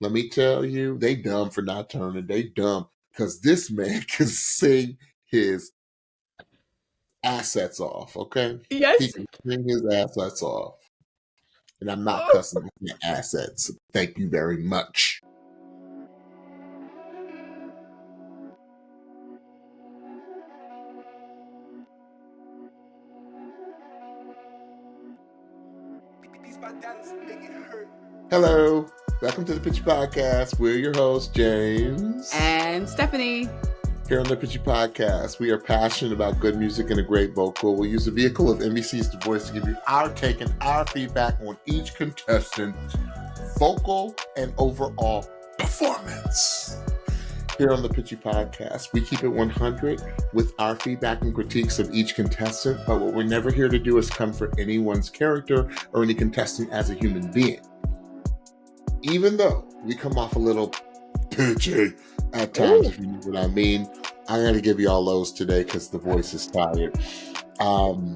let me tell you, they dumb for not turning. They dumb because this man can sing his assets off, okay? He Yes. can sing his assets off. And I'm not Oh. cussing at assets. Thank you very much. Hello. Welcome to the Pitchy Podcast. We're your hosts, James and Stephanie. Here on the Pitchy Podcast, we are passionate about good music and a great vocal. We'll use the vehicle of NBC's The Voice to give you our take and our feedback on each contestant's vocal and overall performance. Here on the Pitchy Podcast, we keep it 100 with our feedback and critiques of each contestant, but what we're never here to do is comfort anyone's character or any contestant as a human being. Even though we come off a little pitchy at times, if you know what I mean, I got to give you all those today because the voice is tired. We'll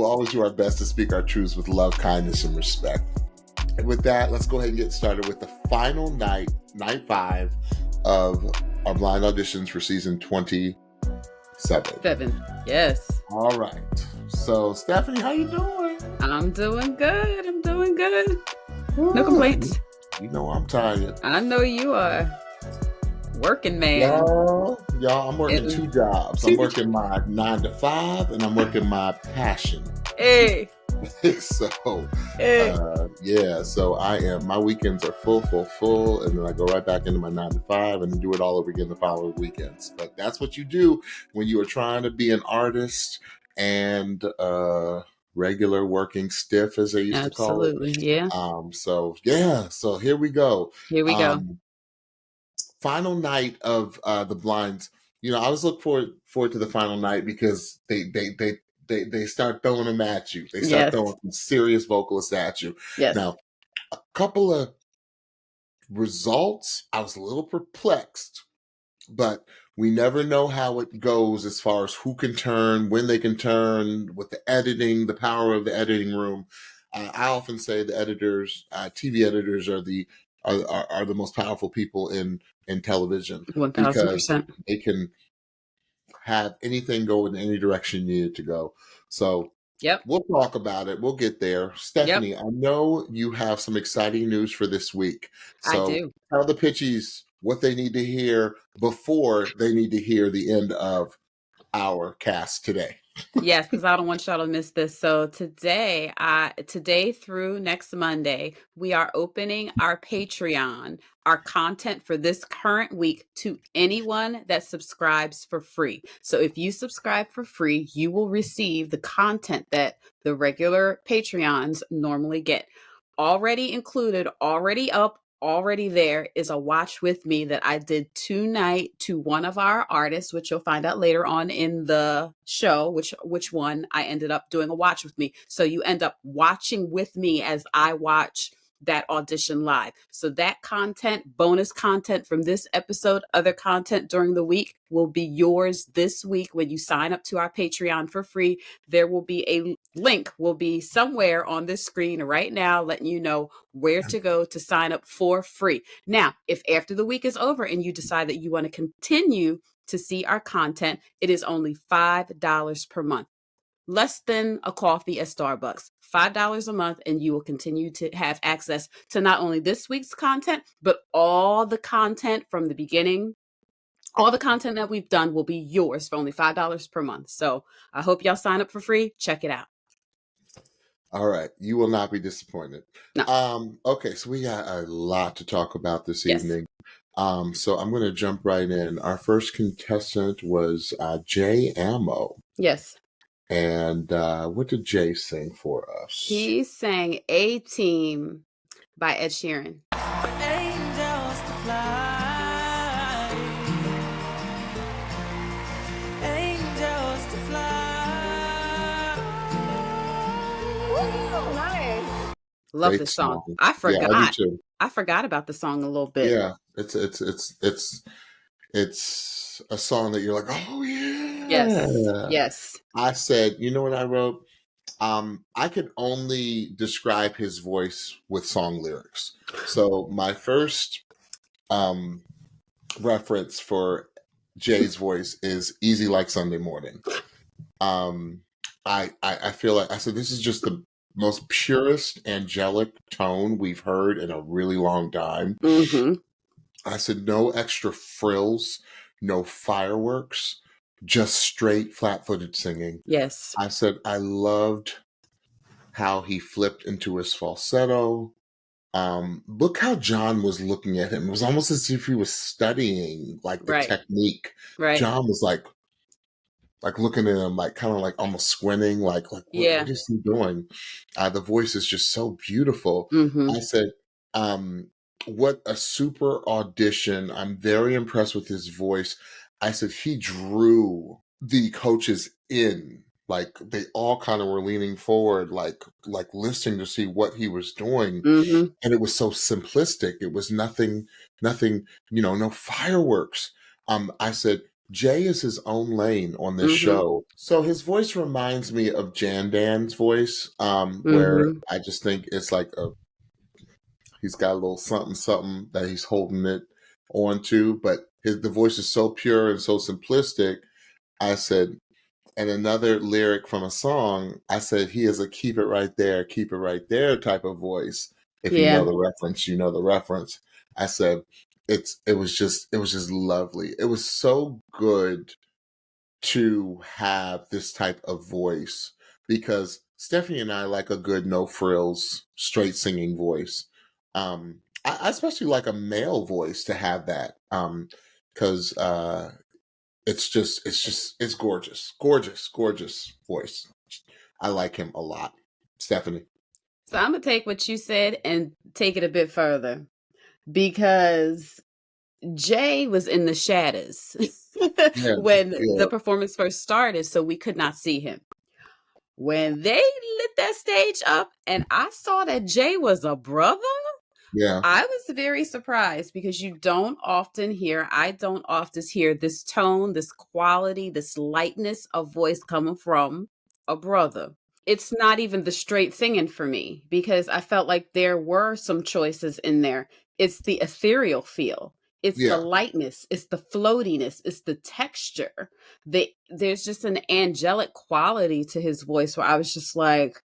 always do our best to speak our truths with love, kindness, and respect. And with that, let's go ahead and get started with the final night 5 of our blind auditions for season 27. 7, yes. All right. So, Stephanie, how you doing? I'm doing good. No complaints. You know I'm tired. I know you are. Working man. Y'all, I'm working 2 jobs. I'm working my 9 to 5 and I'm working my passion. Hey. So I am. My weekends are full, and then I go right back into my 9 to 5 and do it all over again the following weekends. But that's what you do when you are trying to be an artist and regular working stiff, as they used to call it. Absolutely, yeah. So here we go. Final night of the blinds. You know, I was looking forward to the final night because they start throwing them at you. They start throwing some serious vocalists at you. Yes. Now, a couple of results, I was a little perplexed, but we never know how it goes as far as who can turn, when they can turn, with the editing, the power of the editing room. I often say the editors, TV editors, are the most powerful people in television 1000%. because they can have anything go in any direction you need it to go. So we'll talk about it. We'll get there. Stephanie, I know you have some exciting news for this week. So I do. Tell the pitchies what they need to hear before they need to hear the end of our cast today. Yes, because I don't want y'all to miss this. So today through next Monday, we are opening our Patreon, our content for this current week, to anyone that subscribes for free. So if you subscribe for free, you will receive the content that the regular Patreons normally get. Already included, already up, already there is a watch with me that I did tonight to one of our artists, which you'll find out later on in the show, which one I ended up doing a watch with me. So you end up watching with me as I watch that audition live. So that content, bonus content from this episode, other content during the week will be yours this week when you sign up to our Patreon for free. There will be a link, will be somewhere on this screen right now, letting you know where to go to sign up for free. Now, if after the week is over and you decide that you want to continue to see our content, it is only $5 per month. Less than a coffee at Starbucks. $5 a month, and you will continue to have access to not only this week's content, but all the content from the beginning. All the content that we've done will be yours for only $5 per month. So I hope y'all sign up for free. Check it out. All right. You will not be disappointed. No. Okay, so we got a lot to talk about this evening. So I'm going to jump right in. Our first contestant was Jay Ammo. Yes. And what did Jay sing for us? He sang A-Team by Ed Sheeran. Angels to fly. Angels to fly. Ooh, nice. Love Great this song. song. I forgot. Yeah, I do too. I forgot about the song a little bit. Yeah, it's a song that you're like, oh yeah. Yes. I said, you know what I wrote? I could only describe his voice with song lyrics. So my first reference for Jay's voice is "Easy Like Sunday Morning." I feel like I said this is just the most purest angelic tone we've heard in a really long time. Mm-hmm. I said no extra frills, no fireworks, just straight flat-footed singing. Yes. I said I loved how he flipped into his falsetto. Look how John was looking at him. It was almost as if he was studying like the Right. technique. Right. John was like looking at him, like kind of like almost squinting, like what is he doing? The voice is just so beautiful. Mm-hmm. I said, what a super audition. I'm very impressed with his voice. I said he drew the coaches in. Like they all kind of were leaning forward, like listening to see what he was doing. Mm-hmm. And it was so simplistic. It was nothing, no fireworks. I said, Jay is his own lane on this show. So his voice reminds me of Jan Dan's voice, where I just think it's like he's got a little something that he's holding it onto, but the voice is so pure and so simplistic. I said, and another lyric from a song, I said, he is a keep it right there type of voice. If you know the reference, you know the reference. I said, it was just lovely. It was so good to have this type of voice because Stephanie and I like a good no frills, straight singing voice. I especially like a male voice to have that because it's gorgeous voice. I like him a lot. Stephanie. So I'm gonna take what you said and take it a bit further because Jay was in the shadows when the performance first started, so we could not see him. When they lit that stage up and I saw that Jay was a brother, I was very surprised because I don't often hear this tone, this quality, this lightness of voice coming from a brother. It's not even the straight singing for me because I felt like there were some choices in there. It's the ethereal feel. It's the lightness. It's the floatiness. It's the texture. There's just an angelic quality to his voice where I was just like,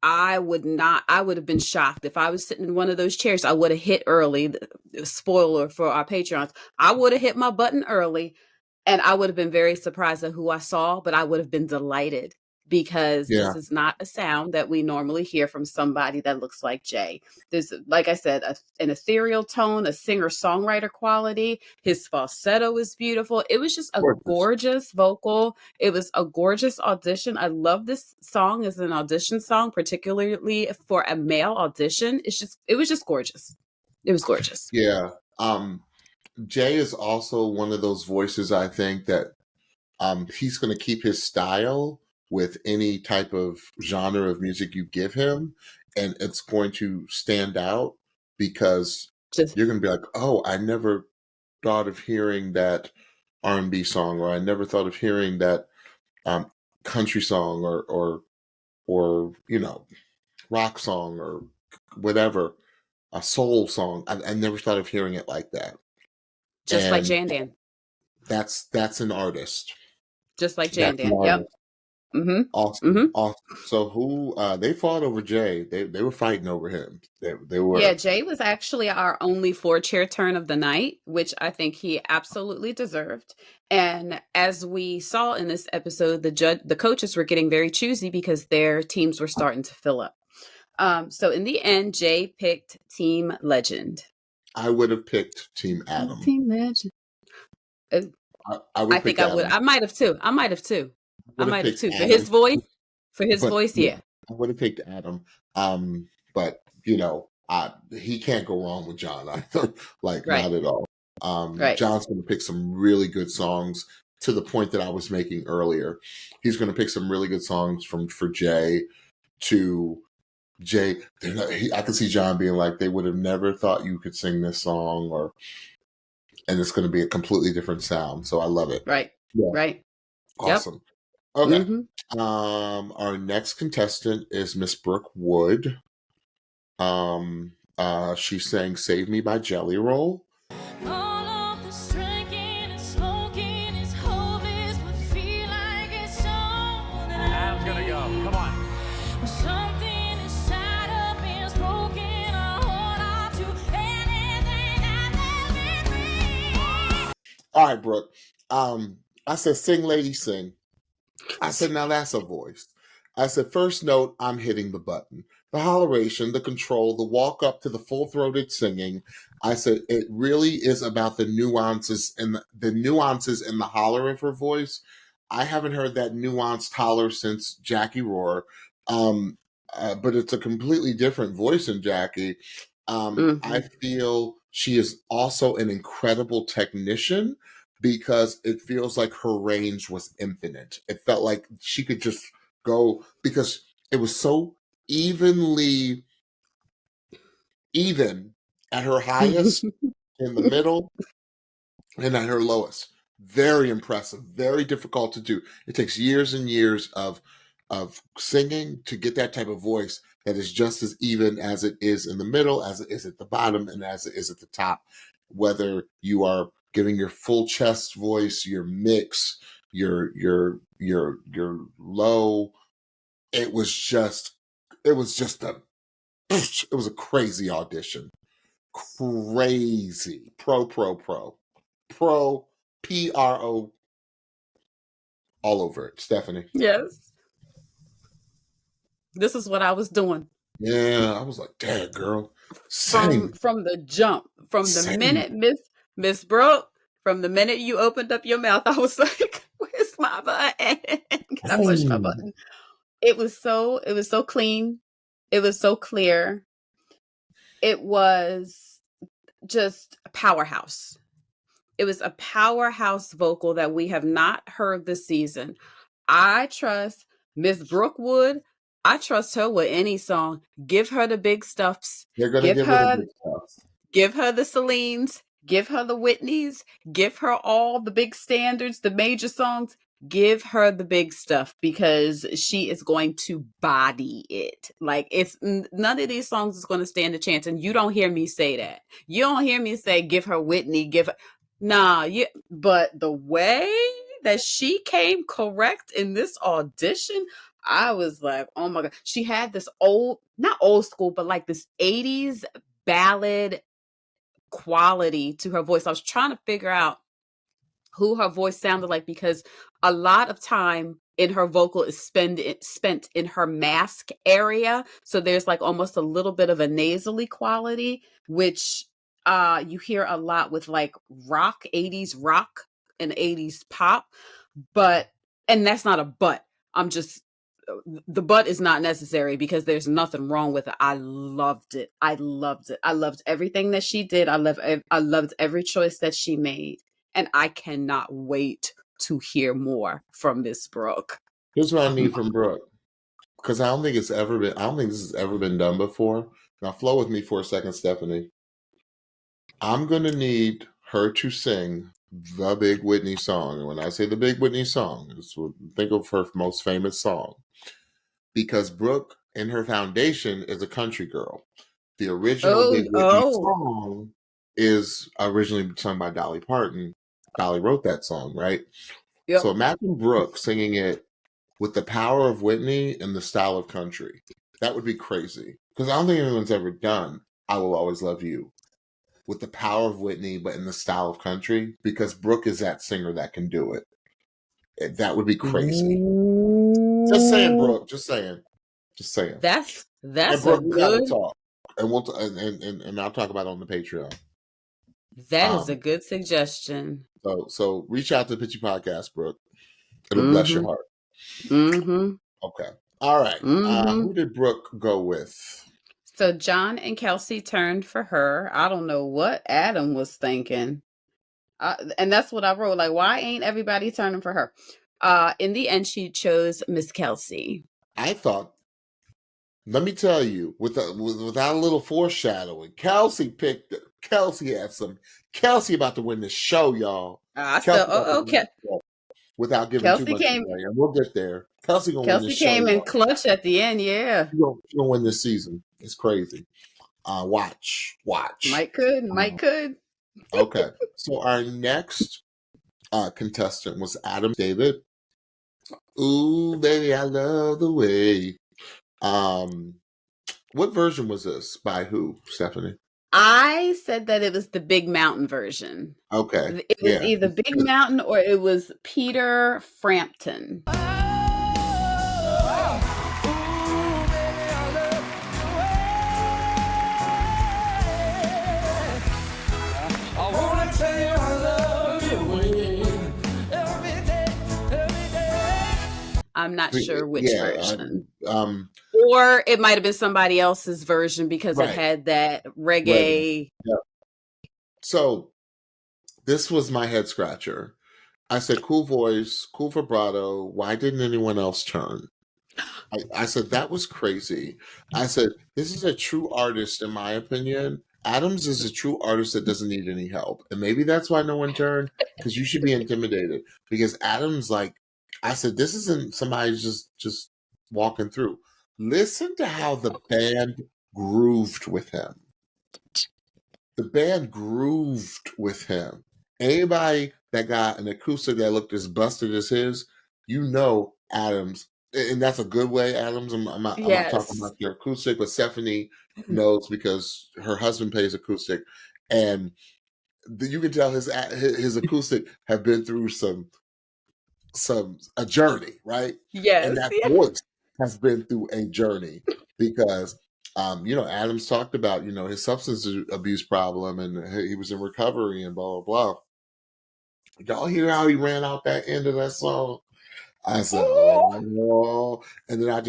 I would have been shocked if I was sitting in one of those chairs. I would have hit early. Spoiler for our Patreons. I would have hit my button early and I would have been very surprised at who I saw, but I would have been delighted because this is not a sound that we normally hear from somebody that looks like Jay. There's, like I said, an ethereal tone, a singer-songwriter quality. His falsetto is beautiful. It was just a gorgeous vocal. It was a gorgeous audition. I love this song as an audition song, particularly for a male audition. It was just gorgeous. It was gorgeous. Yeah. Jay is also one of those voices, I think, that he's going to keep his style with any type of genre of music you give him, and it's going to stand out because you're going to be like, oh, I never thought of hearing that R&B song, or I never thought of hearing that country song or rock song or whatever, a soul song. I never thought of hearing it like that. Just like Jan Dan. That's an artist. Just like Jan Dan. Yep. Mm-hmm. Awesome. Mm-hmm. Awesome. So who they fought over Jay? They were fighting over him. They were. Yeah, Jay was actually our only 4-chair turn of the night, which I think he absolutely deserved. And as we saw in this episode, the coaches were getting very choosy because their teams were starting to fill up. So in the end, Jay picked Team Legend. I would have picked Team Adam. Team Legend. I think I would. I might have too. For his voice, yeah. I would have picked Adam. But he can't go wrong with John. Not at all. John's going to pick some really good songs to the point that I was making earlier. He's going to pick some really good songs for Jay to Jay. I can see John being like, they would have never thought you could sing this song, and it's going to be a completely different sound. So I love it. Right. Yeah. Right. Awesome. Okay. Mm-hmm. Our next contestant is Miss Brook Wood. She's saying "Save Me" by Jelly Roll. All of this drinking and smoking is hopeless, but feel like it's all that Adam's gonna go. Come on. When something inside of me is broken, I hold on to anything that lets me free. All right, Brooke. I said, "Sing, lady, sing." I said, "Now that's a voice." I said, "First note, I'm hitting the button. The holleration, the control, the walk up to the full-throated singing." I said, "It really is about the nuances and the nuances in the holler of her voice." I haven't heard that nuanced holler since Jackie Roar, but it's a completely different voice than Jackie. I feel she is also an incredible technician because it feels like her range was infinite. It felt like she could just go because it was so evenly even at her highest, in the middle, and at her lowest. Very impressive, very difficult to do. It takes years and years of singing to get that type of voice that is just as even as it is in the middle, as it is at the bottom, and as it is at the top. Whether you are giving your full chest voice, your mix, your low, it was just it was a crazy audition. Crazy. Pro Pro all over it. Stephanie. Yes. This is what I was doing Yeah, I was like, "Dang, girl, sing, from the jump. From the sing." minute Miss Brooke, from the minute you opened up your mouth, I was like, "Where's my button? Can I push my Dang. button?" It was so clean. It was so clear. It was just a powerhouse. It was a powerhouse vocal that we have not heard this season. I trust Miss Brook Wood. I trust her with any song. Give her the big stuffs. They're gonna Give give her the her big stuff. give her the Celines. Give her the Whitneys. Give her all the big standards, the major songs. Give her the big stuff because she is going to body it. Like it's none of these songs is going to stand a chance. And you don't hear me say that. You don't hear me say give her Whitney. Give her but the way that she came correct in this audition, I was like, oh my God. She had this not old school, but like this 80s ballad quality to her voice. I was trying to figure out who her voice sounded like because a lot of time in her vocal is spent in her mask area. So there's like almost a little bit of a nasally quality, which you hear a lot with like rock, 80s rock and 80s pop. And that's not a but. The but is not necessary because there's nothing wrong with it. I loved it. I loved everything that she did. I loved every choice that she made. And I cannot wait to hear more from Miss Brooke. Here's what I need from Brooke. Because I don't think this has ever been done before. Now flow with me for a second, Stephanie. I'm gonna need her to sing the Big Whitney song. And when I say the Big Whitney song, think of her most famous song. Because Brooke, in her foundation, is a country girl. The original Big Whitney song is originally sung by Dolly Parton. Dolly wrote that song, right? Yep. So imagine Brooke singing it with the power of Whitney and the style of country. That would be crazy. Because I don't think anyone's ever done I Will Always Love You with the power of Whitney, but in the style of country. Because Brooke is that singer that can do it. That would be crazy. Just saying, Brooke. Just saying. That's and Brooke, a we gotta good. talk, and we'll and I'll talk about it on the Patreon. That is a good suggestion. So reach out to Pitchy Podcast, Brooke. It'll bless your heart. Okay. All right. Who did Brooke go with? So John and Kelsea turned for her. I don't know what Adam was thinking. And that's what I wrote. Like, why ain't everybody turning for her? In the end, she chose Miss Kelsea. I thought, let me tell you, without a little foreshadowing, Kelsea about to win this show, y'all. Okay. without giving too Kelsey much came. away, and we'll get there. Kelsey gonna win this Kelsey show, came in y'all. clutch at the end. Yeah, She gonna win this season. It's crazy. Watch. Mike could. Mike could. Okay, so our next contestant was Adam David. Ooh, baby, I love the way. What version was this? By who, Stephanie? I said that it was the Big Mountain version. Okay, It was yeah. either Big Mountain or it was Peter Frampton. I'm not sure which version. Or it might have been somebody else's version because it had that reggae. Yeah. So this was my head scratcher. I said, cool voice, cool vibrato. Why didn't anyone else turn? I said, that was crazy. I said, this is a true artist, in my opinion. Adams is a true artist that doesn't need any help. And maybe that's why no one turned, because you should be intimidated. Because Adams, like, I said, this isn't somebody just walking through. Listen to how the band grooved with him. The band grooved with him. Anybody that got an acoustic that looked as busted as his, you know Adams. And that's a good way, Adams. I'm not talking about your acoustic, but Stephanie knows because her husband plays acoustic. And you can tell his acoustic have been through a journey, right? Yes. And that voice has been through a journey because Adams talked about, his substance abuse problem and he was in recovery and blah, blah, blah. Y'all hear how he ran out that end of that song? I said, oh. And then I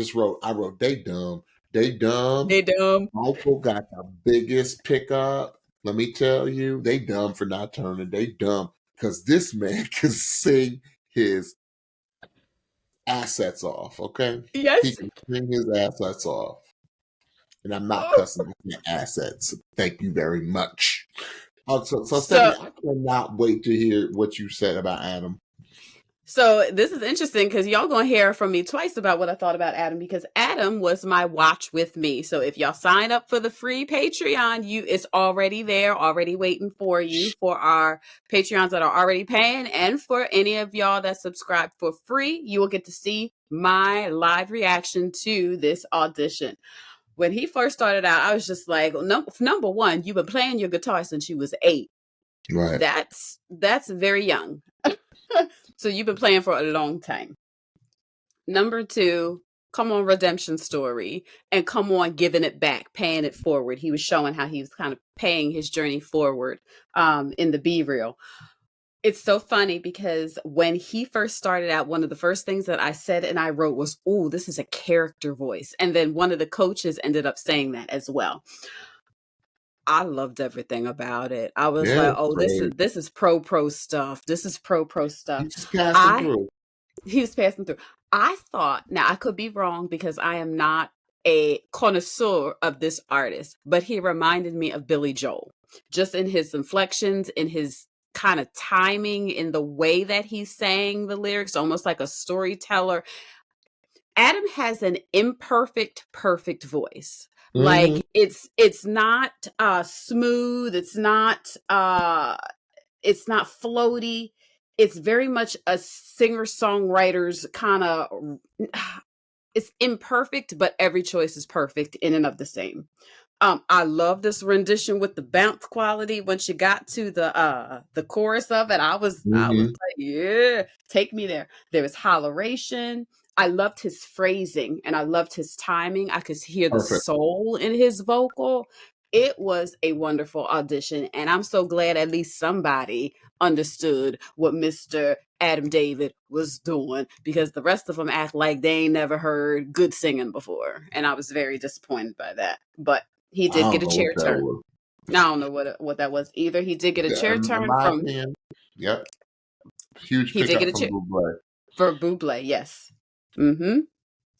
wrote, they dumb. They dumb. Michael got the biggest pickup. Let me tell you, they dumb for not turning. They dumb. Because this man can sing his assets off, okay? Yes. He can sing his assets off. And I'm not cussing my assets. Thank you very much. So Stephanie, I cannot wait to hear what you said about Adam. So this is interesting because y'all gonna hear from me twice about what I thought about Adam, because Adam was my watch with me. So if y'all sign up for the free Patreon, it's already there, already waiting for you, for our Patreons that are already paying, and for any of y'all that subscribe for free, you will get to see my live reaction to this audition. When he first started out, I was just like, number one, you've been playing your guitar since you was 8. Right. That's very young. So you've been playing for a long time. Number 2, come on, redemption story, and come on, giving it back, paying it forward. He was showing how he was kind of paying his journey forward in the Be Real. It's so funny because when he first started out, one of the first things that I said and I wrote was, "Ooh, this is a character voice." And then one of the coaches ended up saying that as well. I loved everything about it. I was like, "Oh, this is pro stuff. This is pro stuff." He just passing through. He was passing through. I thought, now I could be wrong because I am not a connoisseur of this artist, but he reminded me of Billy Joel, just in his inflections, in his kind of timing, in the way that he sang the lyrics, almost like a storyteller. Adam has an imperfect, perfect voice. Mm-hmm. Like it's not smooth. It's not floaty. It's very much a singer-songwriter's kind of, it's imperfect, but every choice is perfect in and of the same. I love this rendition with the bounce quality. When she got to the chorus of it, I was like, yeah, take me there. There was holleration. I loved his phrasing and I loved his timing. I could hear the soul in his vocal. It was a wonderful audition, and I'm so glad at least somebody understood what Mr. Adam David was doing, because the rest of them act like they ain't never heard good singing before, and I was very disappointed by that. But he did get a chair turn. I don't know what that was either. He did get a chair turn from. Yep. Huge pickup from Bublé. For Bublé, yes. Mm-hmm.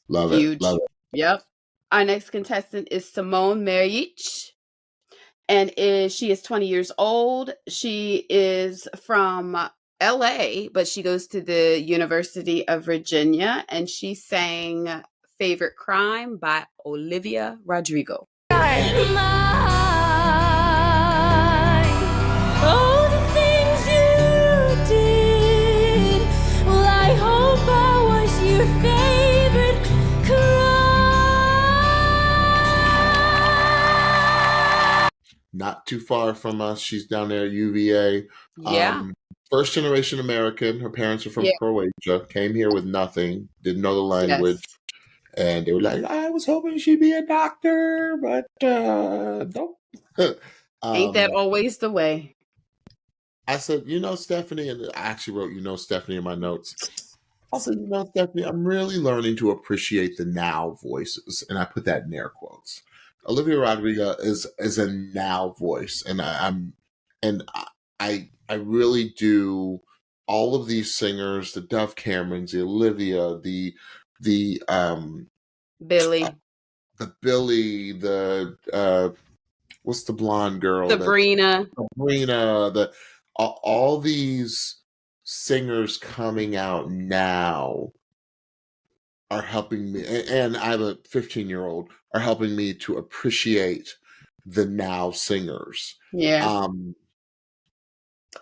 Love Huge. it. Love it. Yep. Our next contestant is Simone Marijic, and she is 20 years old. She is from LA, but she goes to the University of Virginia, and she sang Favorite Crime by Olivia Rodrigo. Oh, the things you did. Well, I hope I was your favorite crime. Not too far from us. She's down there at UVA. Yeah. First generation American. Her parents are from Yeah. Croatia. Came here with nothing. Didn't know the language. Yes. And they were like, I was hoping she'd be a doctor, but nope. Ain't that always the way? I said, Stephanie, and I actually wrote, Stephanie in my notes. I said, Stephanie, I'm really learning to appreciate the now voices. And I put that in air quotes. Olivia Rodrigo is a now voice. And I really do. All of these singers, the Dove Camerons, the Olivia, the Billy, Billy, what's the blonde girl? Sabrina, all these singers coming out now are helping me, and I have a 15-year-old, are helping me to appreciate the now singers. Yeah.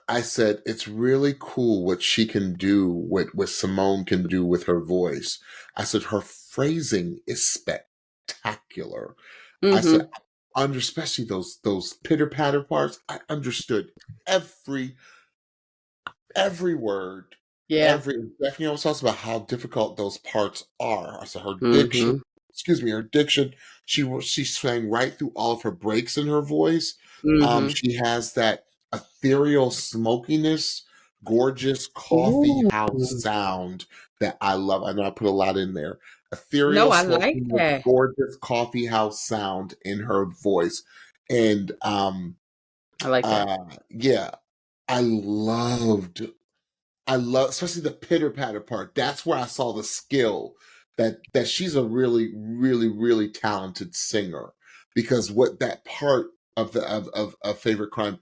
I said, it's really cool what she can do, what Simone can do with her voice. I said, her phrasing is spectacular. I said, especially those pitter patter parts. I understood every word. Yeah. Stephanie always talks about how difficult those parts are. I said, her diction. She sang right through all of her breaks in her voice. She has that ethereal smokiness, gorgeous coffee house sound that I love. I know I put a lot in there. Ethereal, I like smokiness, that. gorgeous coffee house sound in her voice. And I like that. yeah, I love especially the pitter patter part. That's where I saw the skill that she's a really, really, really talented singer, because what that part of Favorite Crime,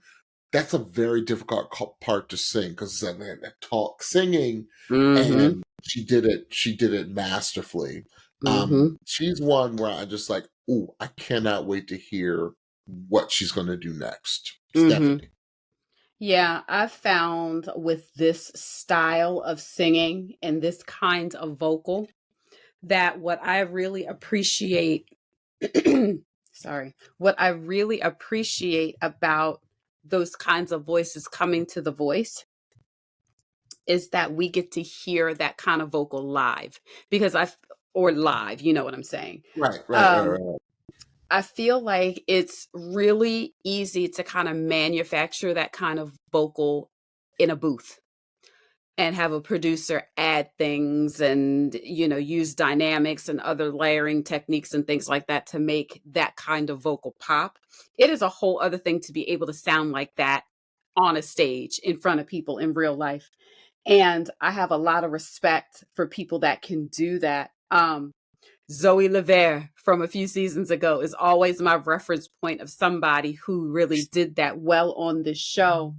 that's a very difficult part to sing, because it's that talk singing, and she did it masterfully. She's one where I just like, ooh, I cannot wait to hear what she's going to do next. Stephanie. Yeah, I found with this style of singing and this kind of vocal that what I really appreciate what I really appreciate about those kinds of voices coming to The Voice is that we get to hear that kind of vocal live, because live, you know what I'm saying? Right. I feel like it's really easy to kind of manufacture that kind of vocal in a booth and have a producer add things and, use dynamics and other layering techniques and things like that to make that kind of vocal pop. It is a whole other thing to be able to sound like that on a stage in front of people in real life. And I have a lot of respect for people that can do that. Zoe Levere from a few seasons ago is always my reference point of somebody who really did that well on this show.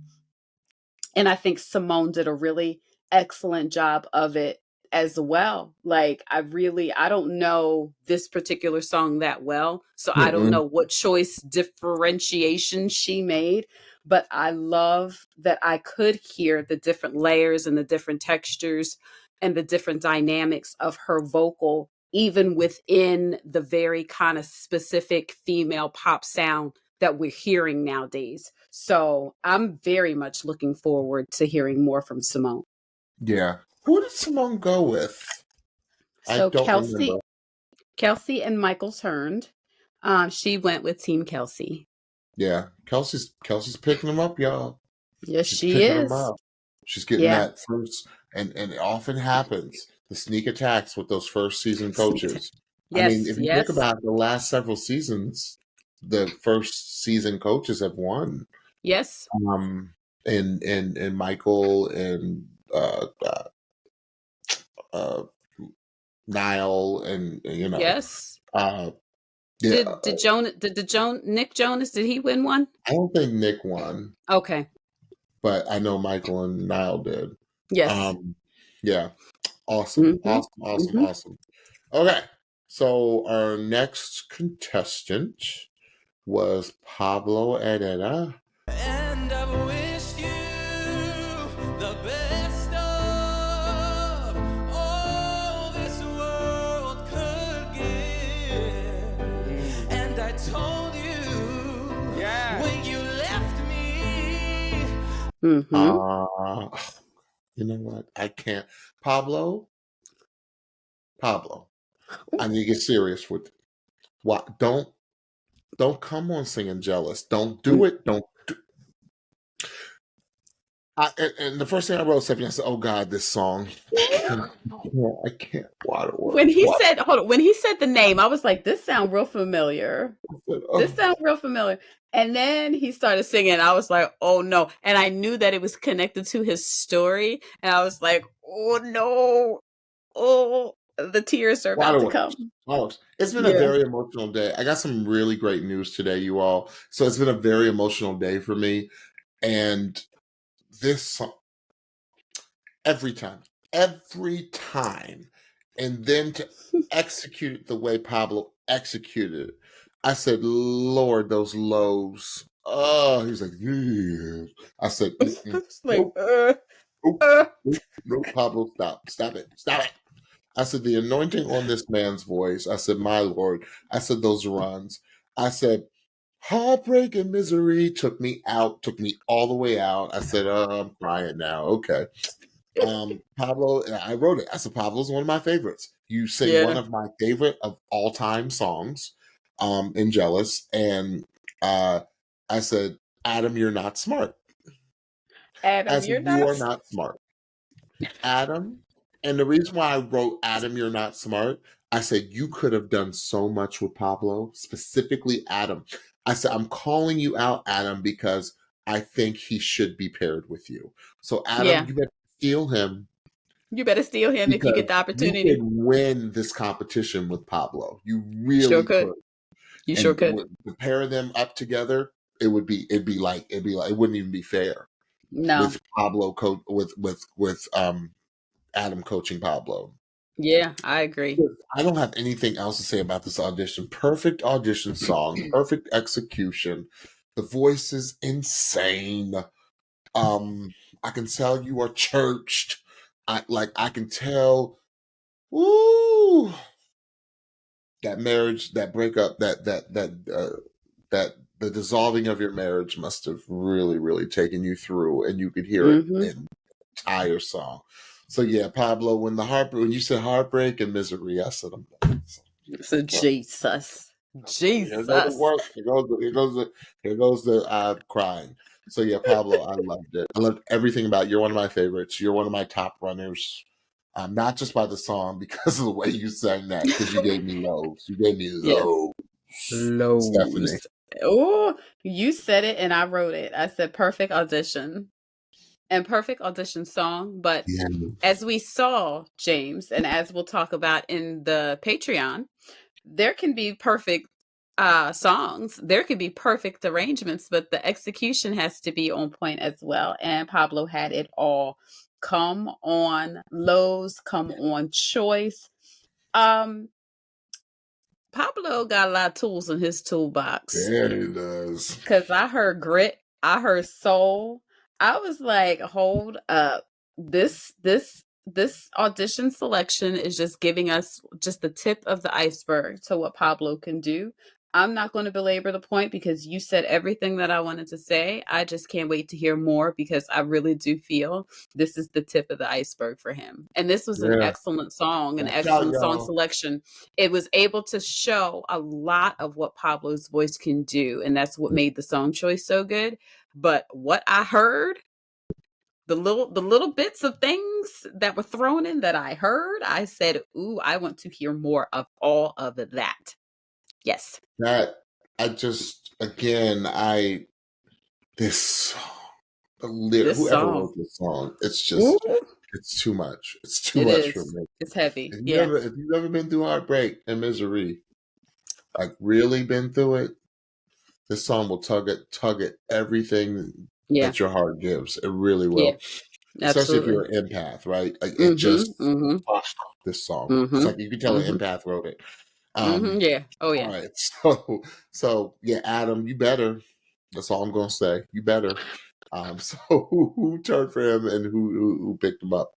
And I think Simone did a really excellent job of it as well. Like, I don't know this particular song that well, so I don't know what choice differentiation she made, but I love that I could hear the different layers and the different textures and the different dynamics of her vocal, even within the very kind of specific female pop sound that we're hearing nowadays. So I'm very much looking forward to hearing more from Simone. Yeah. Who did Simone go with? So I don't remember. Kelsea and Michael turned. She went with Team Kelsea. Yeah. Kelsey's picking them up, y'all. Yes, She's she picking is. them up. She's getting that first, and it often happens, the sneak attacks with those first season coaches. Yes, I mean, if you think about the last several seasons, the first season coaches have won. Yes. And Michael and Niall, and Yes. Yeah. Did Nick Jonas, did he win one? I don't think Nick won. Okay. but I know Michael and Niall did. Yes. Yeah. Awesome. Mm-hmm. Awesome. Awesome. Mm-hmm. Awesome. Okay. So our next contestant was Pablo Herrera. And I've wished you the best of all this world could give. And I told you when you left me. Mm-hmm. You know what? I can't. Pablo, I need to get serious with what? Don't come on singing jealous. Don't do it. Don't. And the first thing I wrote, Stephanie, I said, "Oh God, this song, I can't. When he Water. said, hold on, when he said the name, I was like, this sound real familiar. This sounds real familiar. And then he started singing. I was like, oh no. And I knew that it was connected to his story. And I was like, oh no. Oh, the tears are about to come. It's been a very emotional day. I got some really great news today, you all. So it's been a very emotional day for me. And this song, every time, and then to execute it the way Pablo executed it, I said, Lord, those lows. Oh, he's like, yeah. I said, It's like, nope, Pablo, stop it. I said, the anointing on this man's voice. I said, my Lord. I said, those runs. I said, heartbreak and misery took me all the way out. I said, I'm crying now. Okay. Pablo, I wrote it. I said, Pablo's one of my favorites. You sing one of my favorite of all time songs, in Jealous. And I said, Adam, you're not smart. Adam, You are not smart. Adam, and the reason why I wrote Adam, you're not smart, I said, you could have done so much with Pablo, specifically Adam. I said, I'm calling you out, Adam, because I think he should be paired with you. So, Adam, you better steal him. You better steal him if you get the opportunity. You could win this competition with Pablo. You really could. You sure could. The pair of them up together, it wouldn't even be fair. No. With Pablo with Adam coaching Pablo. Yeah, I agree. I don't have anything else to say about this audition. Perfect audition song, perfect execution. The voice is insane. I can tell you are churched. I can tell. Woo! That marriage, that breakup, that the dissolving of your marriage must have really, really taken you through, and you could hear it in the entire song. So yeah, Pablo, when you said heartbreak and misery, I said, so Jesus. Here goes the crying. So yeah, Pablo, I loved it. I loved everything about it. You're one of my favorites. You're one of my top runners. Not just by the song, because of the way you sang that, because you gave me lows. You gave me lows. Stephanie. Oh, you said it and I wrote it. I said perfect audition. And perfect audition song. But as we saw, James, and as we'll talk about in the Patreon, there can be perfect songs. There could be perfect arrangements, but the execution has to be on point as well. And Pablo had it all. Come on lows, come on choice. Pablo got a lot of tools in his toolbox. Yeah, he does. Because I heard grit, I heard soul. I was like, hold up. This audition selection is just giving us just the tip of the iceberg to what Pablo can do. I'm not going to belabor the point because you said everything that I wanted to say. I just can't wait to hear more because I really do feel this is the tip of the iceberg for him. And this was an excellent song, an excellent song selection. It was able to show a lot of what Pablo's voice can do, and that's what made the song choice so good. But what I heard, the little bits of things that were thrown in that I heard, I said, ooh, I want to hear more of all of that. Yes. This song, whoever wrote this song, it's just, it's too much. It's too much for me. It's heavy. If you've ever been through heartbreak and misery, like really been through it, this song will tug at everything Yeah. that your heart gives. It really Yeah. will. Especially if you're Absolutely. an empath, right? Like it just Mm-hmm. this song. Mm-hmm. It's like you can tell an Mm-hmm. empath wrote it. Mm-hmm. Yeah. Oh All yeah. right. So yeah, Adam, you better. That's all I'm gonna say. You better. So who turned for him and who picked him up?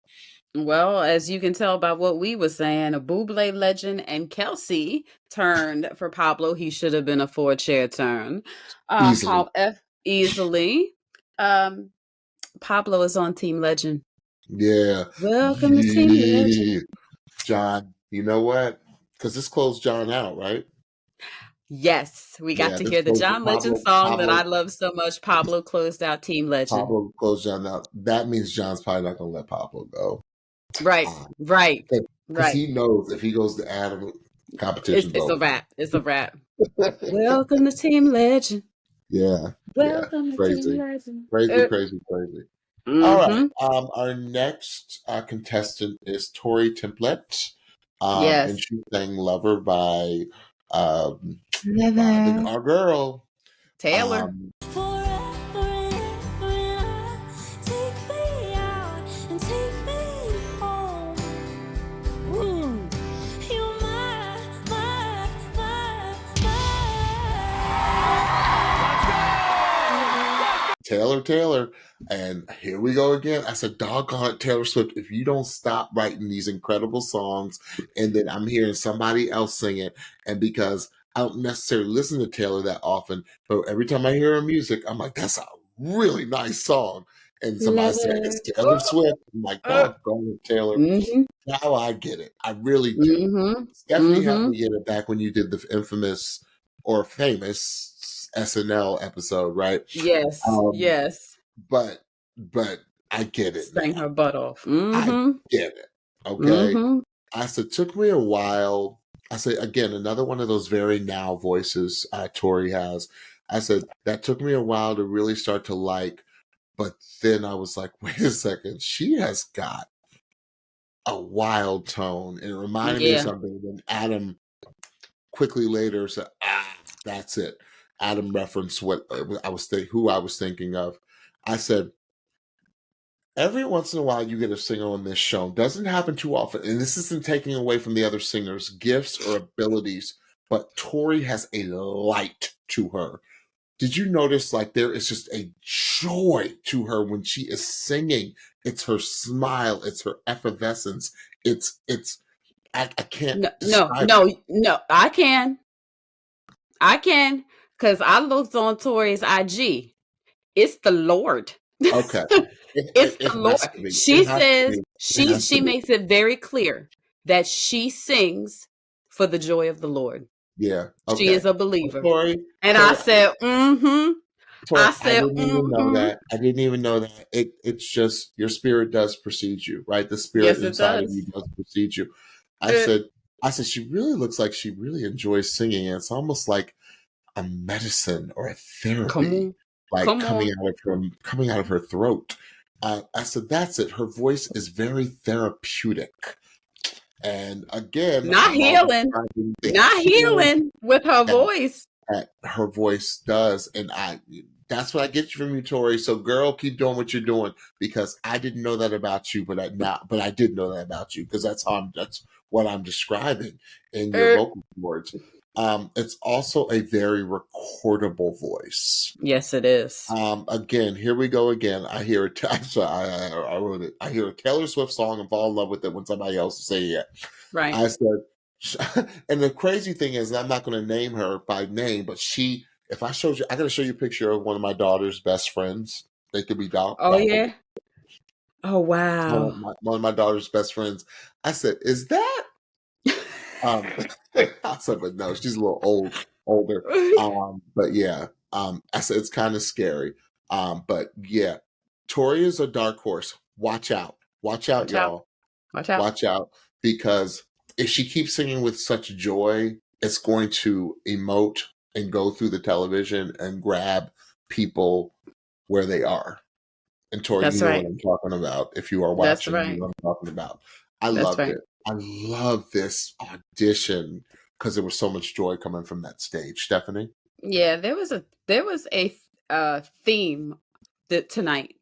Well, as you can tell by what we were saying, a Buble legend and Kelsea turned for Pablo. He should have been a 4-chair turn. Easily. Easily. Um, Pablo is on Team Legend. Yeah. Welcome to Team Legend. Yeah. John, you know what? Because this closed John out, right? Yes, we got Yeah, to this hear the closed John Legend song that I Pablo love so much. Pablo closed out Team Legend. Pablo closed John out. That means John's probably not gonna let Pablo go. Right, right, Because right. he knows if he goes to Adam, competition's It's a over. wrap. It's a wrap. Welcome to Team Legend. Yeah. Welcome to Team Crazy. Legend. Crazy. All right. Our next contestant is Tori Templet. Yes. And she sang Lover by Lover. our girl. Taylor. Forever and ever and I, take me out and take me home. You're my. Taylor. And here we go again. I said, doggone it, Taylor Swift, if you don't stop writing these incredible songs, and then I'm hearing somebody else sing it, and because I don't necessarily listen to Taylor that often, but every time I hear her music, I'm like, that's a really nice song. And somebody said, it's Taylor Swift. I'm like, doggone it, Taylor. Mm-hmm. Now I get it. I really do. Mm-hmm. Stephanie helped me get it back when you did the infamous or famous SNL episode, right? Yes. Yes. But I get it Sang now. her butt off. I Mm-hmm. get it. Okay. Mm-hmm. I said, took me a while. I said, again, another one of those very now voices Tori has. I said, that took me a while to really start to like, but then I was like, wait a second, she has got a wild tone. And it reminded me of something when Adam quickly later said, that's it. Adam referenced what who I was thinking of. I said, every once in a while you get a singer on this show. Doesn't happen too often. And this isn't taking away from the other singers' gifts or abilities, but Tori has a light to her. Did you notice like there is just a joy to her when she is singing? It's her smile, it's her effervescence. I can't describe it. No, I can. Because I looked on Tori's IG. It's the Lord. Okay. It's the Lord. Has to be. She It has says to be. she makes it very clear that she sings for the joy of the Lord. Yeah. Okay. She is a believer. Tori, I said, Tori, I said, I didn't even know that. I didn't even know that. It's just your spirit does precede you, right? The spirit inside of you does precede you. I said, she really looks like she really enjoys singing. And it's almost like a medicine or a therapy, coming out of her throat. I said, that's it. Her voice is very therapeutic. And again, not healing with her voice. That her voice does, and that's what I get you from you, Tori. So, girl, keep doing what you're doing because I didn't know that about you, but I did know that about you because that's what I'm describing in your vocal cords. It's also a very recordable voice. Yes, it is. Again, here we go again. I hear it. I wrote it. I hear a Taylor Swift song and fall in love with it when somebody else is saying it. Right. I said, and the crazy thing is, I'm not going to name her by name, but if I showed you, I got to show you a picture of one of my daughter's best friends. They could be yeah. Oh wow. One of my daughter's best friends. I said, is that? I said, but no, she's a little older. But yeah, I said it's kind of scary. But yeah, Tori is a dark horse. Watch out, y'all. Watch out, because if she keeps singing with such joy, it's going to emote and go through the television and grab people where they are. And Tori, you know what I'm talking about. If you are watching, you know what I'm talking about. I loved it. I love this audition because there was so much joy coming from that stage. Stephanie? Yeah, there was a theme tonight.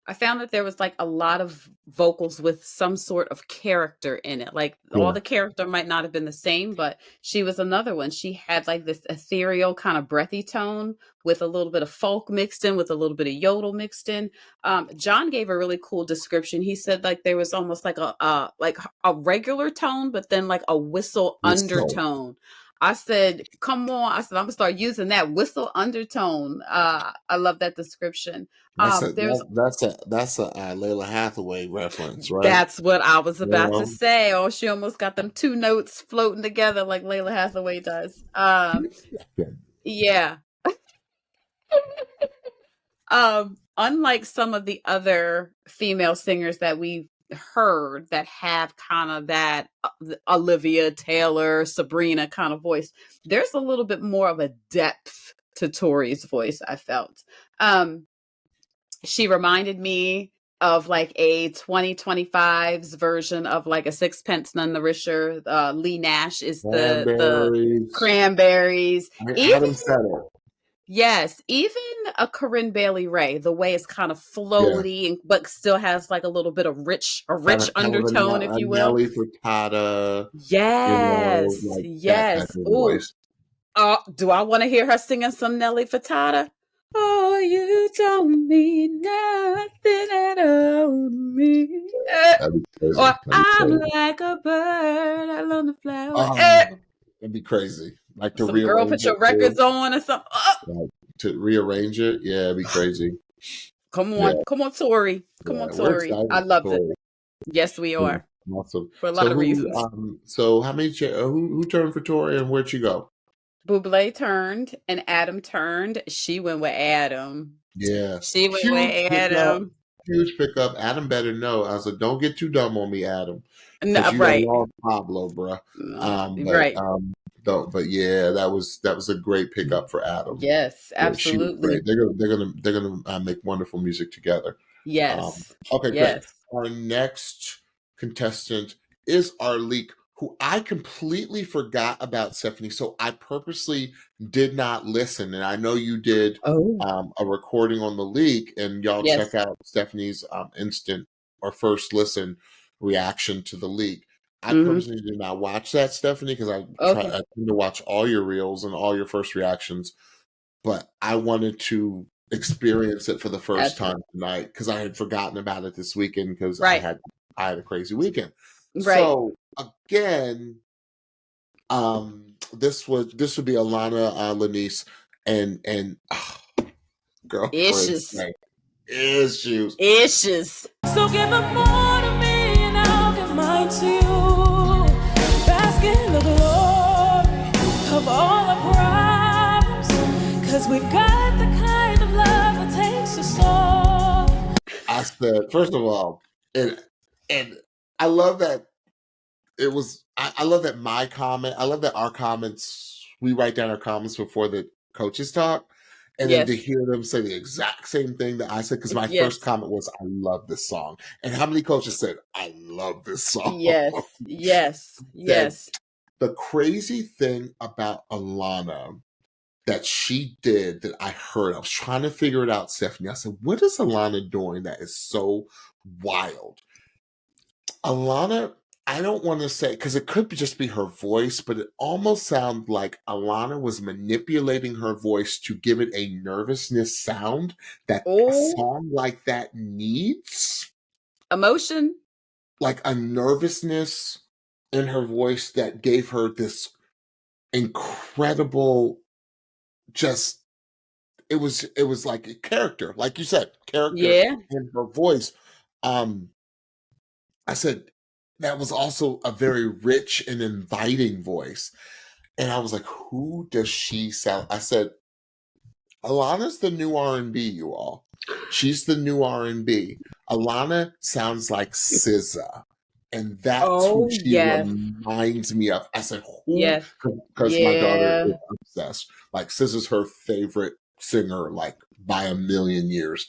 I found that there was like a lot of vocals with some sort of character in it. Like all Yeah. the character might not have been the same, but she was another one. She had like this ethereal kind of breathy tone with a little bit of folk mixed in, with a little bit of yodel mixed in. John gave a really cool description. He said like there was almost like a regular tone, but then like a whistle undertone. I said, come on. I said, I'm gonna start using that whistle undertone. I love that description. There's That's a Layla Hathaway reference, right? That's what I was about Yeah. to say. Oh, she almost got them two notes floating together like Layla Hathaway does. Yeah. Unlike some of the other female singers that we've heard that have kind of that Olivia Taylor, Sabrina kind of voice, there's a little bit more of a depth to Tori's voice, I felt. She reminded me of like a 2025's version of like a Sixpence None the Richer. Lee Nash is the Cranberries. I mean, Even Adam said it. yes, even a Corinne Bailey Ray, the way it's kind of floaty but still has like a little bit of rich undertone, if you will. Nelly Furtado. Yes, like yes. that voice. Do I want to hear her singing some Nelly Furtado? Oh, you don't mean nothing at all to me. Or I'm like a bird, I love the flower. That'd be crazy. Like to some rearrange girl put your records on or something. Like, to rearrange it, yeah, it'd be crazy. Come on, come on, Tori. Come on, Tori. I loved it. Yes, we are. Awesome. For a lot of reasons. So how many who turned for Tori and where'd she go? Bublé turned and Adam turned. She went with Adam. Yeah. She went with Adam. Huge pickup. Adam better know. I was like, don't get too dumb on me, Adam. No, right. Pablo, bro. Right. But yeah, that was a great pickup for Adam. Yes, absolutely. They're gonna make wonderful music together. Yes. Okay, yes. Great. Our next contestant is Arleek, who I completely forgot about, Stephanie. So I purposely did not listen, and I know you did a recording on the leak, and y'all check out Stephanie's instant or first listen reaction to the leak. I personally did not watch that, Stephanie, because I tend to watch all your reels and all your first reactions, but I wanted to experience it for the first time tonight because I had forgotten about it this weekend because I had a crazy weekend. Right. So again, this would be Alanna Lynise and girl, issues. So give them more to me and I'll give mine to you. Bask in the glory of all our problems, cause we've got the kind of love that takes to solve. I said, first of all, and I love that it was I love that I love that our comments, we write down our comments before the coaches talk. And then to hear them say the exact same thing that I said, because my first comment was, I love this song. And how many coaches said, I love this song? Yes. The crazy thing about Alanna that she did that I heard, I was trying to figure it out, Stephanie. I said, what is Alanna doing that is so wild? Alanna, I don't want to say, because it could just be her voice, but it almost sounded like Alanna was manipulating her voice to give it a nervousness sound that a song like that needs. Emotion. Like a nervousness in her voice that gave her this incredible, just, it was like a character, like you said, in her voice. I said, that was also a very rich and inviting voice. And I was like, who does she sound? I said, Alanna's the new R&B, you all. She's the new R&B. Alanna sounds like SZA. And that's who she reminds me of. I said, who? Because my daughter is obsessed. Like, SZA's her favorite singer, like, by a million years.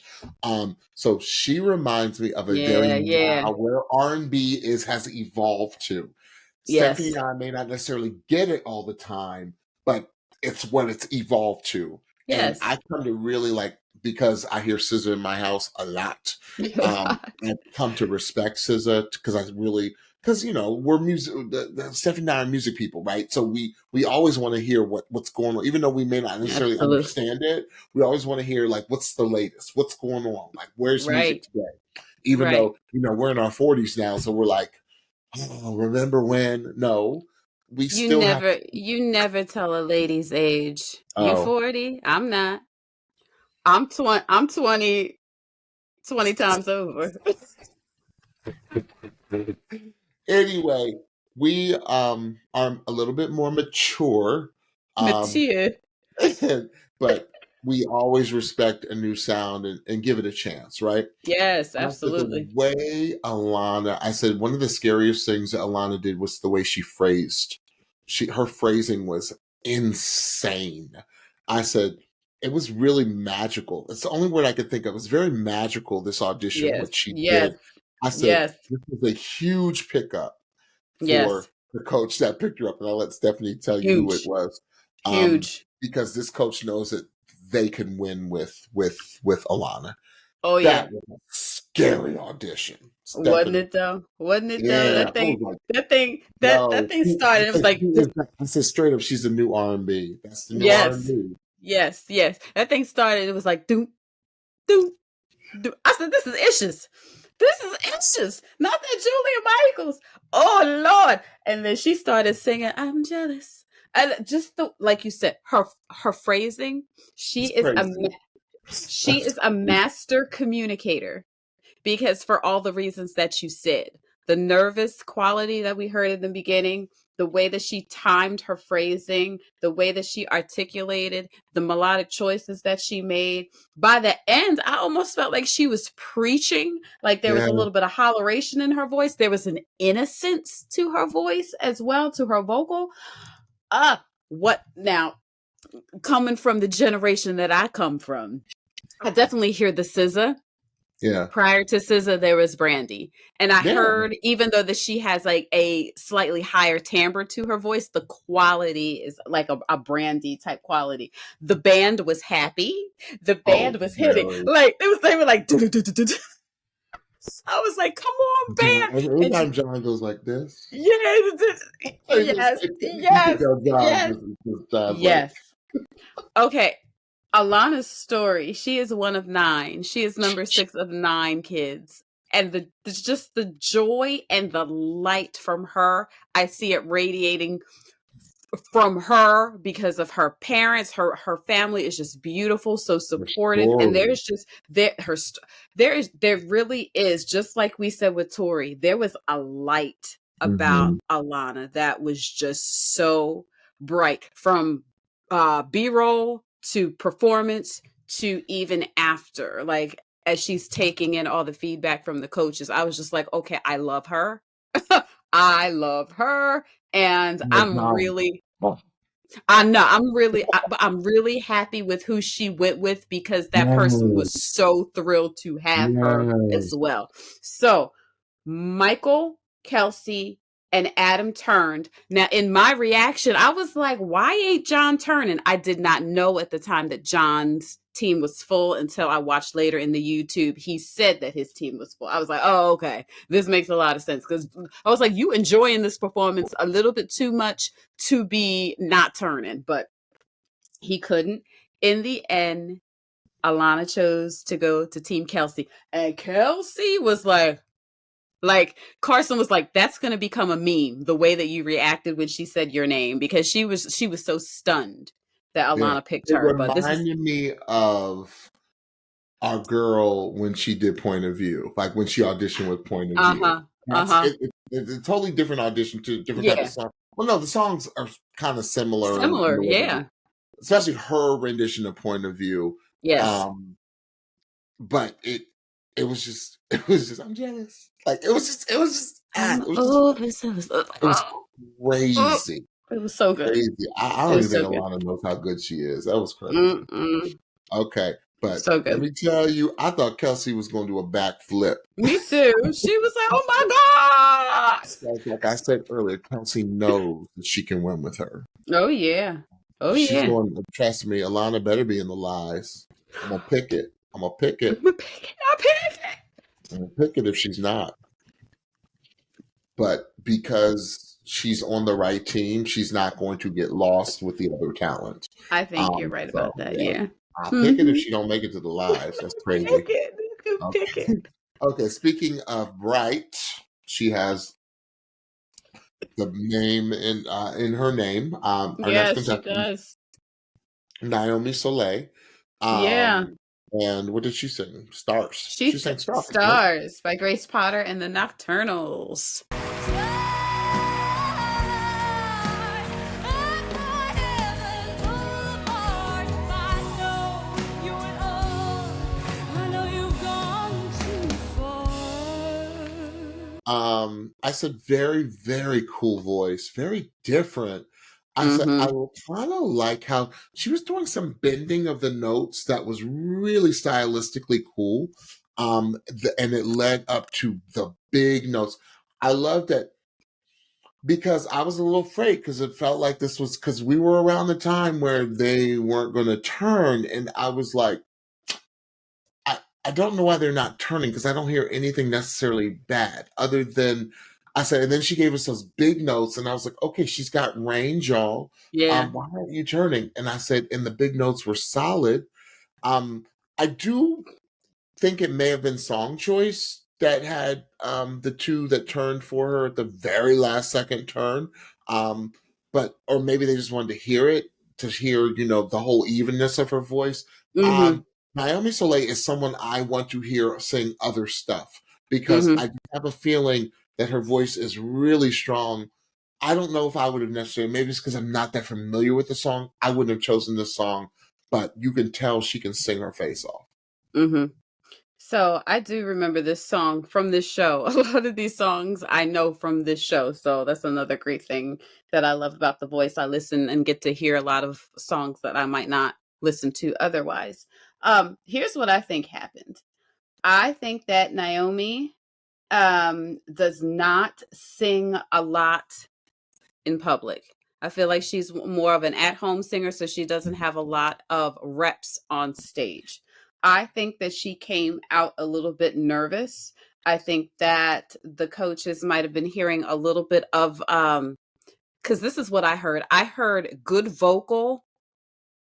So she reminds me of a where R&B has evolved to. Stephanie and I may not necessarily get it all the time, but it's what it's evolved to. And I come to really like because I hear SZA in my house a lot. I've come to respect SZA because we're music. Stephanie and I are music people, right? So we always want to hear what's going on, even though we may not necessarily Absolutely. understand it. We always want to hear like what's the latest, what's going on, like where's music Right. today. Even Right. though we're in our 40s now, so we're like, oh, remember when? No, we You still have. never tell a lady's age. You Oh, 40? I'm not. I'm 20 times over. anyway, we are a little bit more mature, Mature. but we always respect a new sound and give it a chance, right? Yes, I said the absolutely. way I said one of the scariest things that Alanna did was the way she phrased. Her phrasing was insane. I said it was really magical. It's the only word I could think of. It was very magical, this audition, Yes. what she Yes. did. I said Yes. this was a huge pickup for Yes. the coach that picked her up, and I'll let Stephanie tell you who it Huge. was. Huge. Because this coach knows that they can win with Alanna. Oh yeah. That was a scary audition. Wasn't Stephanie. it though? Wasn't it though? Yeah, That I was thing like, that thing started. It was like I said straight up, she's the new R&B. That's the new yes. R&B. Yes, yes. That thing started. It was like doom, doom, doom. I said, "This is Issues. This is Issues, not that Julia Michaels." Oh Lord! And then she started singing, "I'm jealous," and just like you said, her phrasing. She is a master communicator. Because for all the reasons that you said, the nervous quality that we heard in the beginning, the way that she timed her phrasing, the way that she articulated, the melodic choices that she made. By the end, I almost felt like she was preaching, like there was a little bit of holleration in her voice. There was an innocence to her voice as well, to her vocal. What now? Coming from the generation that I come from, I definitely hear the SZA. Yeah. Prior to SZA, there was Brandy. And I heard, even though that she has like a slightly higher timbre to her voice, the quality is like a Brandy type quality. The band was happy. The band was hitting. Really? Like they were like I was like, come on, band. Every time John goes like this. Yes. Okay. Alanna's story. She is one of 9. She is number 6 of 9 kids. And just the joy and the light from her, I see it radiating from her because of her parents. Her family is just beautiful, so supportive. And there's just there really is, just like we said with Tori, there was a light about Alanna that was just so bright, from B-roll to performance to even after, like as she's taking in all the feedback from the coaches. I was just like, okay, I love her. I love her. And I'm really happy with who she went with, because that person was so thrilled to have her as well. So Michael, Kelsea, and Adam turned. Now, in my reaction, I was like, why ain't John turning? I did not know at the time that John's team was full until I watched later in the YouTube. He said that his team was full. I was like, oh, okay. This makes a lot of sense, because I was like, you enjoying this performance a little bit too much to be not turning, but he couldn't. In the end, Alanna chose to go to Team Kelsea, and Kelsea was like Carson was like, that's going to become a meme, the way that you reacted when she said your name, because she was so stunned that Alanna picked her. But this reminded me of our girl when she did Point of View, like when she auditioned with Point of View. It's a totally different audition to different type of song. Well, no, the songs are kind of similar. Yeah. Especially her rendition of Point of View. Yes. But it was just I'm jealous. Like it was just crazy. It was so good. Crazy. I don't even think Alanna knows how good she is. That was crazy. Okay, but so good. Let me tell you, I thought Kelsea was going to do a backflip. Me too. She was like, "Oh my god!" Like I said earlier, Kelsea knows that she can win with her. Oh yeah. She's going. Trust me, Alanna better be in the lies. I'm gonna pick it. I'm gonna pick it. I'll pick it. I'm gonna pick it if she's not. But because she's on the right team, she's not going to get lost with the other talent. I think you're right So about that. yeah, Yeah. I'll pick it if she don't make it to the lives. That's crazy. Pick it. You can pick Okay. it. Okay. Speaking of bright, she has the name in her name. Our next Yes, she contestant, does. Naomi Soleil. Yeah. And what did she sing? Stars. She She sang sang Stars. Right? Stars by Grace Potter and the Nocturnals. I said very, very cool voice, very different. I said I kind of like how she was doing some bending of the notes that was really stylistically cool. And it led up to the big notes. I love that because I was a little afraid because it felt like this was because we were around the time where they weren't going to turn, and I was like, I don't know why they're not turning because I don't hear anything necessarily bad other than I said, and then she gave us those big notes, and I was like, okay, she's got range, y'all. Yeah. Why aren't you turning? And I said, and the big notes were solid. I do think it may have been song choice that had the two that turned for her at the very last second turn. But or maybe they just wanted to hear it to hear, the whole evenness of her voice. Naomi Soleil is someone I want to hear sing other stuff because I have a feeling that her voice is really strong. I don't know if I would have necessarily, maybe it's because I'm not that familiar with the song. I wouldn't have chosen this song, but you can tell she can sing her face off. So I do remember this song from this show. A lot of these songs I know from this show. So that's another great thing that I love about The Voice. I listen and get to hear a lot of songs that I might not listen to otherwise. Here's what I think happened. I think that Naomi does not sing a lot in public. I feel like she's more of an at-home singer, so she doesn't have a lot of reps on stage. I think that she came out a little bit nervous. I think that the coaches might have been hearing a little bit of because this is what I heard. I heard good vocal,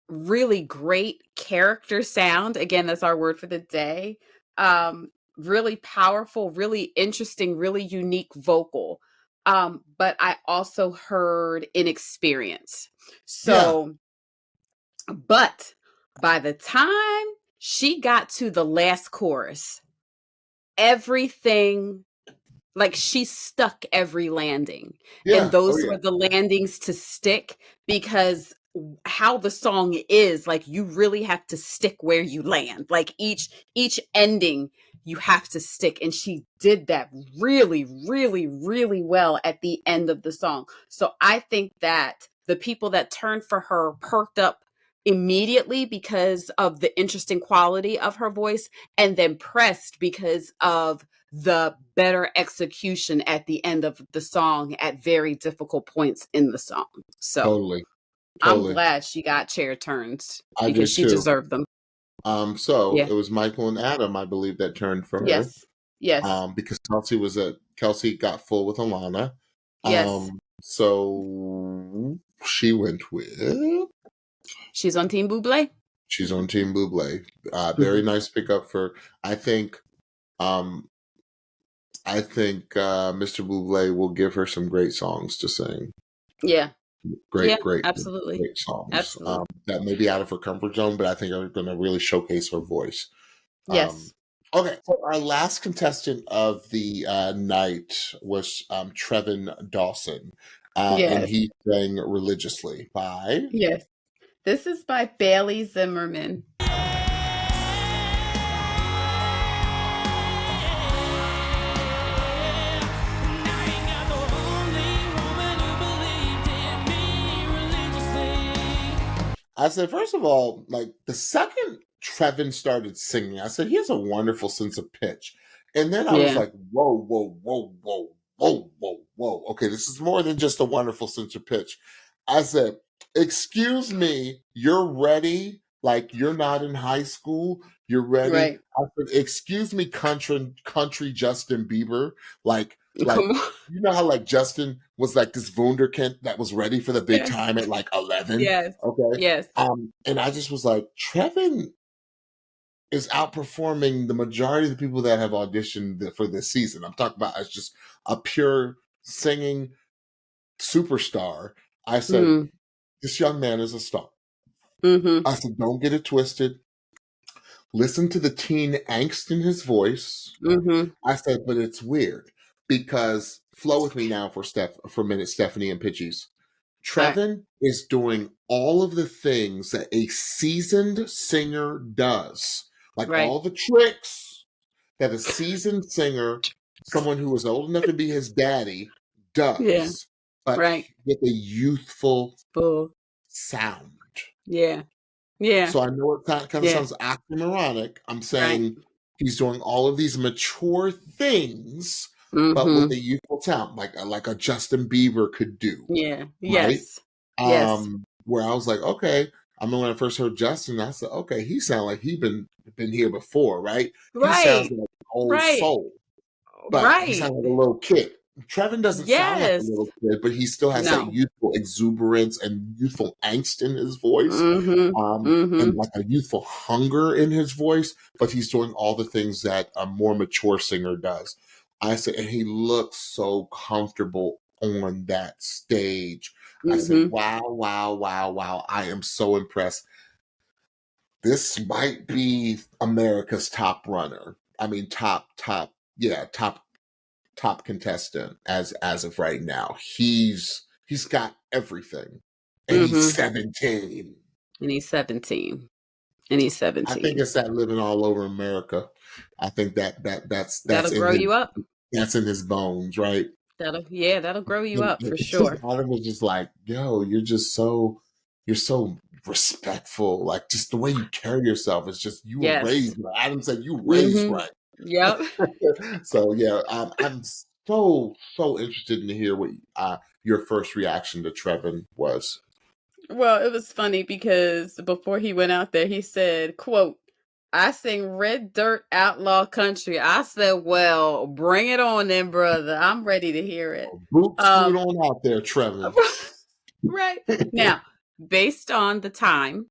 really great character sound. Again, that's our word for the day. Really powerful, really interesting, really unique vocal. But I also heard inexperience. So, but by the time she got to the last chorus, everything, like she stuck every landing. And those were the landings to stick because how the song is, like you really have to stick where you land. Like each ending you have to stick, and she did that really, really, really well at the end of the song. So I think that the people that turned for her perked up immediately because of the interesting quality of her voice, and then pressed because of the better execution at the end of the song at very difficult points in the song. So Totally. I'm glad she got chair turns because she deserved them. It was Michael and Adam, I believe, that turned for her. Yes. Because Kelsea got full with Alanna. Yes. So she went with. She's on Team Buble. She's on Team Buble. Very nice pickup for. I think Mr. Buble will give her some great songs to sing. Yeah. Great, absolutely. Great songs. Absolutely. That may be out of her comfort zone, but I think are going to really showcase her voice. Yes. Okay, so our last contestant of the night was Trevon Dawson, and he sang "Religiously" by. Yes, this is by Bailey Zimmerman. I said, first of all, like the second Trevon started singing, I said, he has a wonderful sense of pitch. And then I was like, whoa, whoa, whoa, whoa, whoa, whoa, whoa. Okay, this is more than just a wonderful sense of pitch. I said, excuse me, you're ready Like, you're not in high school. You're ready. Right. I said, excuse me, country Justin Bieber. Like, Come on. you know how like Justin was like this wunderkind that was ready for the big Yes. time at like 11. Yes. Okay. Yes. And I just was like, Trevon is outperforming the majority of the people that have auditioned for this season. I'm talking about as just a pure singing superstar. I said, Mm. this young man is a star. Mm-hmm. I said, don't get it twisted. Listen to the teen angst in his voice. Mm-hmm. I said, but it's weird because flow with me now for a minute, Stephanie and Pidgeys. All right. Trevon is doing all of the things that a seasoned singer does, like Right. all the tricks that a seasoned singer, someone who is old enough to be his daddy, does, Yeah. but Right. with a youthful Full. sound. Yeah. Yeah. So I know it kind of Yeah. sounds oxymoronic. I'm Right. saying he's doing all of these mature things, but Mm-hmm. with a youthful talent, like a Justin Bieber could do, Yeah. right? Yes. Yes. Where I was like, okay. I mean, when I first heard Justin, I said, okay, he sounds like he been here before, right? He sounds Right. like an old Right. soul, but he Right. sounds like a little kid. Trevon doesn't sound like a Yes. little kid, but he still has that No. youthful exuberance and youthful angst in his voice, Mm-hmm. Mm-hmm. and like a youthful hunger in his voice. But he's doing all the things that a more mature singer does. I said, and he looks so comfortable on that stage. I said, Mm-hmm. wow, wow, wow, wow. I am so impressed. This might be America's top runner. I mean, top contestant as of right now. He's got everything, and Mm-hmm. he's 17. And he's 17. And he's I think 17. it's that living all over America. I think that's That'll in grow his you up. that's in his bones, right? That'll grow you up for And sure. Adam was just like, yo, you're so respectful. Like, just the way you carry yourself is just, you were Yes. raised right. Adam said you were raised Mm-hmm. right. Yep. So yeah, I'm so interested to hear what your first reaction to Trevon was. Well, it was funny because before he went out there, he said, quote, I sing red dirt outlaw country. I said, well, bring it on then, brother. I'm ready to hear it. Boot scoot on out there, Trevon. Right. Now, based on the time,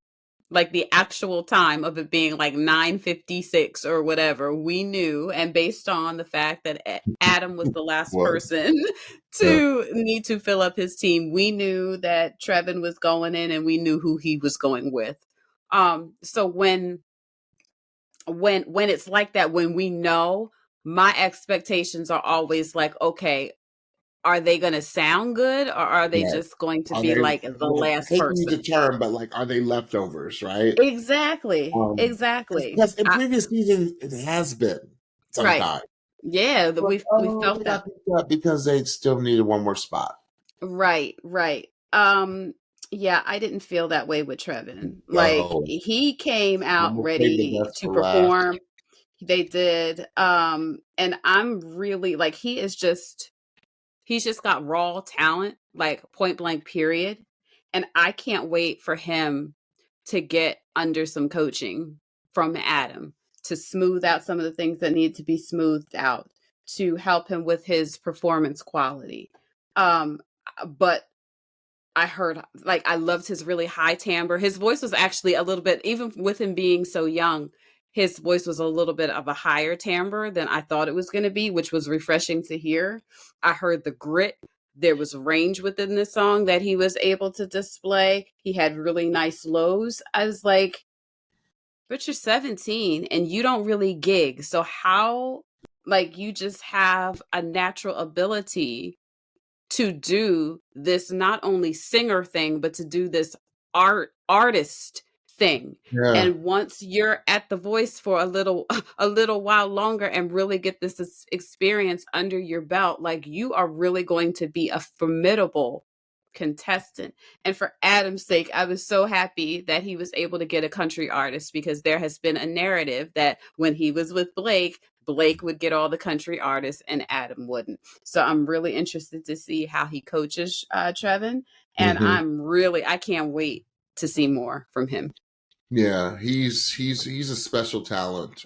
like the actual time of it being like 9:56 or whatever, we knew, and based on the fact that Adam was the last person to need to fill up his team, we knew that Trevon was going in, and we knew who he was going with. So when it's like that, when we know, my expectations are always like, okay, are they going to sound good, or are they just going to be like the last I hate to person? use the term, but like, are they leftovers, right? Exactly. Exactly. Because in previous seasons, it has been sometimes. Right. Yeah, we felt that. Because they still needed one more spot. Right. Yeah, I didn't feel that way with Trevon. Like, he came out ready to perform. They did. And I'm really like, he's just got raw talent, like point blank period. And I can't wait for him to get under some coaching from Adam to smooth out some of the things that need to be smoothed out, to help him with his performance quality. But I heard, like, I loved his really high timbre. His voice was actually a little bit, even with him being so young, his voice was a little bit of a higher timbre than I thought it was going to be, which was refreshing to hear. I heard the grit. There was range within the song that he was able to display. He had really nice lows. I was like, but you're 17 and you don't really gig. So how, like, you just have a natural ability to do this, not only singer thing, but to do this artist thing. Yeah. And once you're at The Voice for a little while longer and really get this experience under your belt, like, you are really going to be a formidable contestant. And for Adam's sake, I was so happy that he was able to get a country artist, because there has been a narrative that when he was with Blake would get all the country artists and Adam wouldn't. So I'm really interested to see how he coaches Trevon. And I can't wait to see more from him. Yeah, he's a special talent.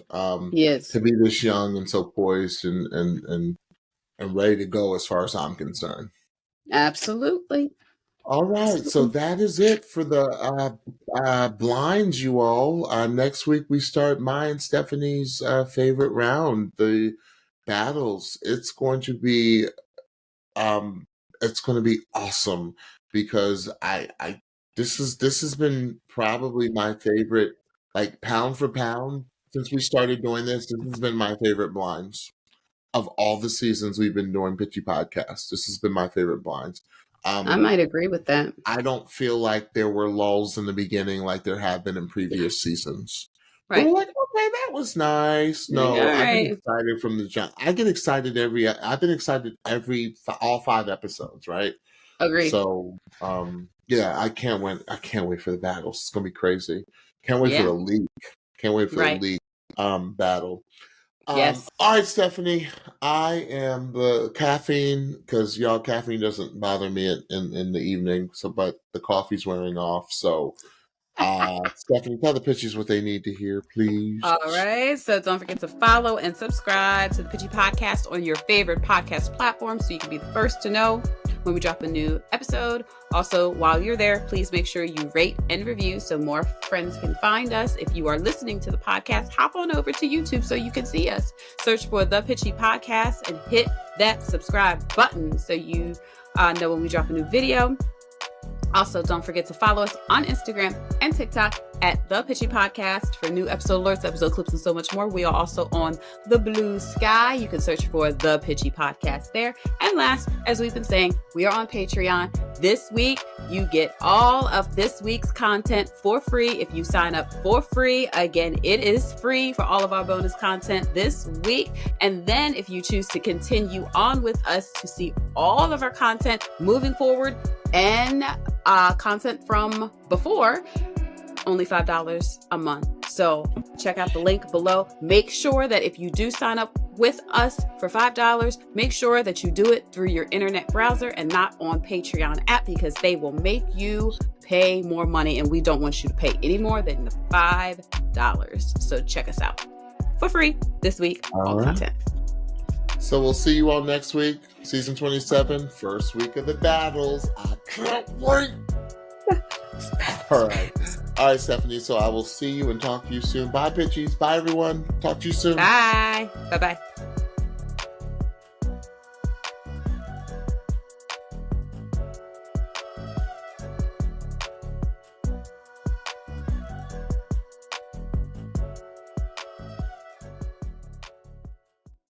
Yes, To be this young and so poised and ready to go as far as I'm concerned. absolutely. All right, so Absolutely. that is it for the blinds, you all. Next week we start my and Stephanie's favorite round, the battles. Um, it's going to be awesome because I this has been probably my favorite, like pound for pound since we started doing this. This has been my favorite blinds of all the seasons we've been doing Pitchy Podcast. This has been my favorite blinds. I Um, might agree with that. I don't feel like there were lulls in the beginning like there have been in previous seasons. But Right. we're like, okay, that was nice. Like, No, all I've been right. excited from the jump. I get excited I've been excited all 5 episodes, right? Agree. So, yeah, I can't wait. I can't wait for the battles. It's gonna be crazy. Can't wait for Yeah. the league. Can't wait for the Right. league battle. Yes. All right, Stephanie. I am the caffeine because y'all caffeine doesn't bother me in the evening. So, but the coffee's wearing off. So, Stephanie, tell the pitchers what they need to hear, please. All right. So don't forget to follow and subscribe to the Pitchy Podcast on your favorite podcast platform so you can be the first to know when we drop a new episode. Also, while you're there, please make sure you rate and review so more friends can find us. If you are listening to the podcast, hop on over to YouTube so you can see us. Search for The Pitchy Podcast and hit that subscribe button so you know when we drop a new video. Also, don't forget to follow us on Instagram and TikTok at The Pitchy Podcast for new episode alerts, episode clips, and so much more. We are also on the Blue Sky. You can search for The Pitchy Podcast there. And last, as we've been saying, we are on Patreon. This week, you get all of this week's content for free if you sign up for free. Again, it is free for all of our bonus content this week. And then if you choose to continue on with us to see all of our content moving forward and content from before, only $5 a month. So check out the link below. Make sure that if you do sign up with us for $5, make sure that you do it through your internet browser and not on Patreon app because they will make you pay more money and we don't want you to pay any more than the $5. So check us out for free this week, all content. So we'll see you all next week, season 27, first week of the battles. I can't wait. All right, Stephanie. So I will see you and talk to you soon. Bye, bitches. Bye, everyone. Talk to you soon. Bye. Bye-bye.